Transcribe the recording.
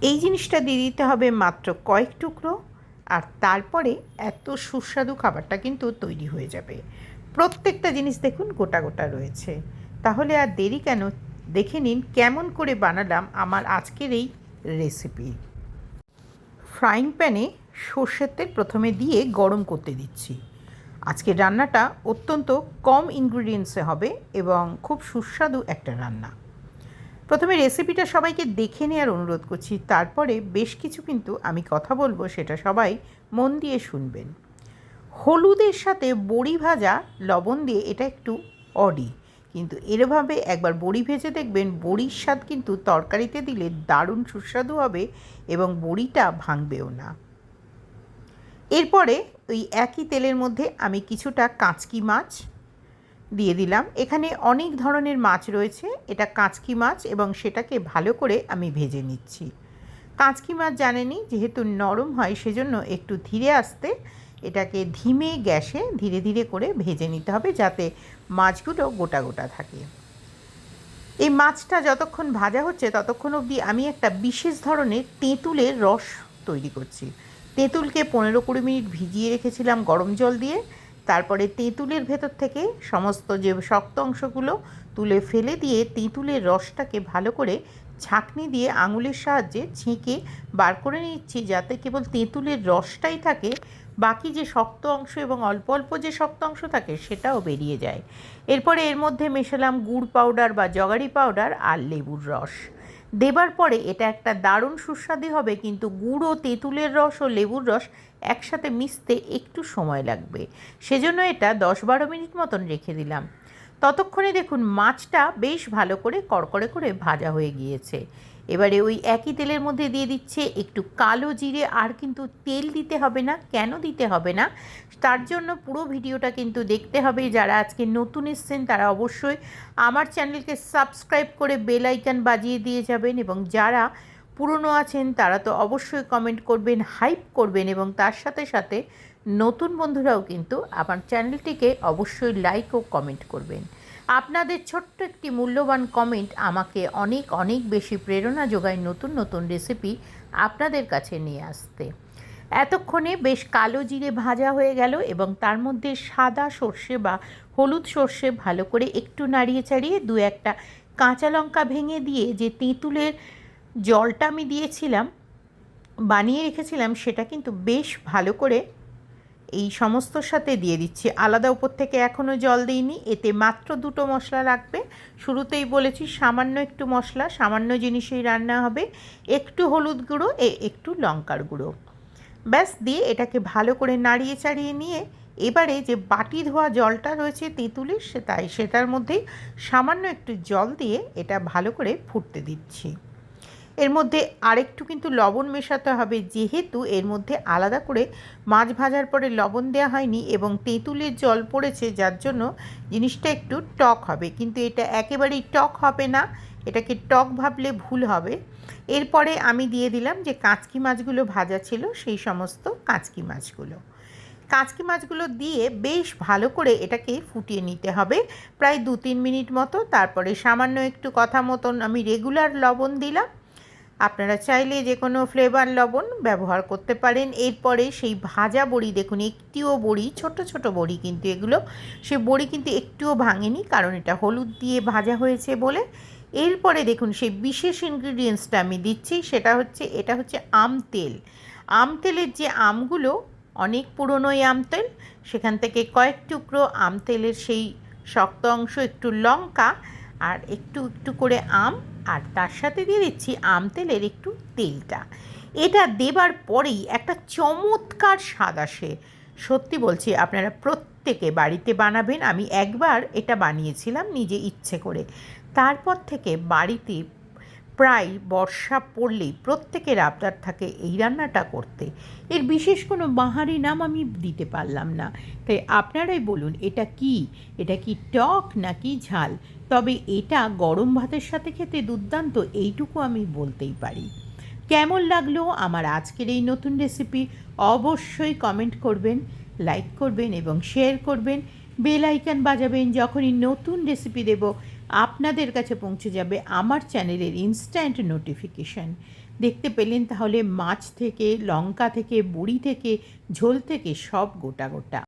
এই জিনিসটা দিয়ে দিতে হবে মাত্র কয়েক টুকরো, আর তারপরে এত সুস্বাদু খাবারটা কিন্তু তৈরি হয়ে যাবে। প্রত্যেকটা জিনিস দেখুন গোটা গোটা রয়েছে। তাহলে আর দেরি কেন, দেখে নিন কেমন করে বানালাম আমার আজকের এই রেসিপি। ফ্রাইং প্যানে সর্ষের তেল প্রথমে দিয়ে গরম করতে দিচ্ছি। আজকের রান্নাটা অত্যন্ত কম ইনগ্রিডিয়েন্টসে হবে এবং খুব সুস্বাদু একটা রান্না। প্রথমে রেসিপিটা সবাইকে দেখে নেওয়ার অনুরোধ করছি, তারপরে বেশ কিছু কিন্তু আমি কথা বলবো, সেটা সবাই মন দিয়ে শুনবেন। হলুদের সাথে বড়ি ভাজা লবণ দিয়ে এটা একটু অডি, কিন্তু এরভাবে একবার বড়ি ভেজে দেখবেন, বড়ির স্বাদ কিন্তু তরকারিতে দিলে দারুণ সুস্বাদু হবে এবং বড়িটা ভাঙবেও না। এরপরে ওই একই তেলের মধ্যে আমি কিছুটা কাঁচকি মাছ দিয়ে দিলাম। এখানে অনেক ধরনের মাছ রয়েছে, এটা কাঁচকি মাছ এবং সেটাকে ভালো করে আমি ভেজে নিচ্ছি। কাঁচকি মাছ জানেনই যেহেতু নরম হয়, সেজন্য একটু ধীরে আস্তে এটাকে ধিমে গ্যাসে ধীরে ধীরে করে ভেজে নিতে হবে, যাতে মাছগুলো গোটা গোটা থাকে। এই মাছটা যতক্ষণ ভাজা হচ্ছে ততক্ষণ অবধি আমি একটা বিশেষ ধরনের তেঁতুলের রস তৈরি করছি। তেঁতুলকে 15-20 মিনিট ভিজিয়ে রেখেছিলাম গরম জল দিয়ে। তারপরে তেঁতুলের ভেতর থেকে সমস্ত যে শক্ত অংশগুলো তুলে ফেলে দিয়ে তেঁতুলের রসটাকে ভালো করে ছাঁকনি দিয়ে আঙুলের সাহায্যে ছেঁকে বার করে নিচ্ছি, যাতে কেবল তেঁতুলের রসটাই থাকে, বাকি যে শক্ত অংশ এবং অল্প অল্প যে শক্ত অংশ থাকে সেটাও বেরিয়ে যায়। এরপরে এর মধ্যে মেশালাম গুড় পাউডার বা জগাড়ি পাউডার আর লেবুর রস। দেবার পরে এটা একটা দারুণ সুস্বাদু হবে, কিন্তু গুড় ও তেঁতুলের রস ও লেবুর রস একসাথে মিশতে একটু সময় লাগবে, সেজন্য এটা 10-12 মিনিট মতন রেখে দিলাম। ততক্ষণে দেখুন মাছটা বেশ ভালো করে কড়কড়ে করে ভাজা হয়ে গিয়েছে। এবারে ওই একই তেলের মধ্যে দিয়ে দিচ্ছে একটু কালো জিরে, আর কিন্তু তেল দিতে হবে না। কেন দিতে হবে না, তার জন্য পুরো ভিডিওটা কিন্তু দেখতে হবে। যারা আজকে নতুন এসছেন তারা অবশ্যই আমার চ্যানেলকে সাবস্ক্রাইব করে বেল আইকন বাজিয়ে দিয়ে যাবেন, এবং যারা পুরনো আছেন তারা তো অবশ্যই কমেন্ট করবেন, হাইপ করবেন, এবং তার সাথে সাথে নতুন বন্ধুরাও কিন্তু আমার চ্যানেলটিকে অবশ্যই লাইক ও কমেন্ট করবেন। আপনাদের ছোট্ট একটি মূল্যবান কমেন্ট আমাকে অনেক অনেক বেশি প্রেরণা যোগায় নতুন নতুন রেসিপি আপনাদের কাছে নিয়ে আসতে। এতক্ষণে বেশ কালো জিরে ভাজা হয়ে গেল এবং তার মধ্যে সাদা সর্ষে বা হলুদ সর্ষে ভালো করে একটু নাড়িয়ে চাড়িয়ে 2-1টা কাঁচা লঙ্কা ভেঙে দিয়ে যে তেঁতুলের জলটা আমি দিয়েছিলাম, বানিয়ে রেখেছিলাম, সেটা কিন্তু বেশ ভালো করে এই সমস্তর সাথে দিয়ে দিচ্ছি। আলাদা উপর থেকে এখনও জল দিইনি, এতে মাত্র 2টো মশলা লাগবে। শুরুতেই বলেছি সামান্য একটু মশলা, সামান্য জিনিসেই রান্না হবে। একটু হলুদ গুঁড়ো, একটু লঙ্কার গুঁড়ো, ব্যাস দিয়ে এটাকে ভালো করে নাড়িয়ে চাড়িয়ে নিয়ে এবারে যে বাটি ধোয়া জলটা রয়েছে তেঁতুলের, সেটার মধ্যেই সামান্য একটু জল দিয়ে এটা ভালো করে ফুটতে দিচ্ছি। এর মধ্যে আরেকটু কিন্তু লবণ মেশাতে হবে, যেহেতু এর মধ্যে আলাদা করে মাছ ভাজার পরে লবণ দেওয়া হয়নি এবং তেঁতুলের জল পড়েছে, যার জন্য জিনিসটা একটু টক হবে, কিন্তু এটা একেবারেই টক হবে না, এটাকে টক ভাবলে ভুল হবে। এরপরে আমি দিয়ে দিলাম যে কাঁচকি মাছগুলো ভাজা ছিল, সেই সমস্ত কাঁচকি মাছগুলো দিয়ে বেশ ভালো করে এটাকে ফুটিয়ে নিতে হবে প্রায় 2-3 মিনিট মতো। তারপরে সামান্য একটু কথা মতন আমি রেগুলার লবণ দিলাম, আপনারা চাইলে যে কোনো ফ্লেভার লবণ ব্যবহার করতে পারেন। এরপরে সেই ভাজা বড়ি, দেখুন একটিও বড়ি, ছোট ছোট বড়ি কিন্তু এগুলো, সে বড়ি কিন্তু একটুও ভাঙেনি, কারণ এটা হলুদ দিয়ে ভাজা হয়েছে বলে। এরপরে দেখুন সেই বিশেষ ইনগ্রিডিয়েন্টসটা আমি দিচ্ছি, এটা হচ্ছে আম তেল। আম তেলের যে আমগুলো অনেক পুরনোই আম তেল, সেখান থেকে কয়েক টুকরো আম তেলের সেই শক্ত অংশ, একটু লঙ্কা আর একটু একটু করে আম, আর তার সাথে দিয়ে দিচ্ছি আম তেলের একটু তেলটা। এটা দেবার পরেই একটা চমৎকার স্বাদ আসে। সত্যি বলছি, আপনারা প্রত্যেকে বাড়িতে বানাবেন। আমি একবার এটা বানিয়েছিলাম নিজে ইচ্ছে করে, তারপর থেকে বাড়িতে প্রায় বর্ষা পড়লেই প্রত্যেকের আবদার থাকে এই রান্নাটা করতে। এর বিশেষ কোনো বাহারি নাম আমি দিতে পারলাম না, তাই আপনারাই বলুন এটা কি টক নাকি ঝাল। তবে এটা গরম ভাতের সাথে খেতে দুর্দান্ত, এইটুকু আমি বলতেই পারি। কেমন লাগলো আমার আজকের এই নতুন রেসিপি অবশ্যই কমেন্ট করবেন, লাইক করবেন এবং শেয়ার করবেন। বেল আইকন বাজাবেন, যখনই নতুন রেসিপি দেব আপনাদের কাছে পৌঁছে যাবে আমার চ্যানেলের ইনস্ট্যান্ট নোটিফিকেশান। দেখতে পেলেন তাহলে মাছ থেকে, লঙ্কা থেকে, বড়ি থেকে, ঝোল থেকে সব গোটা গোটা।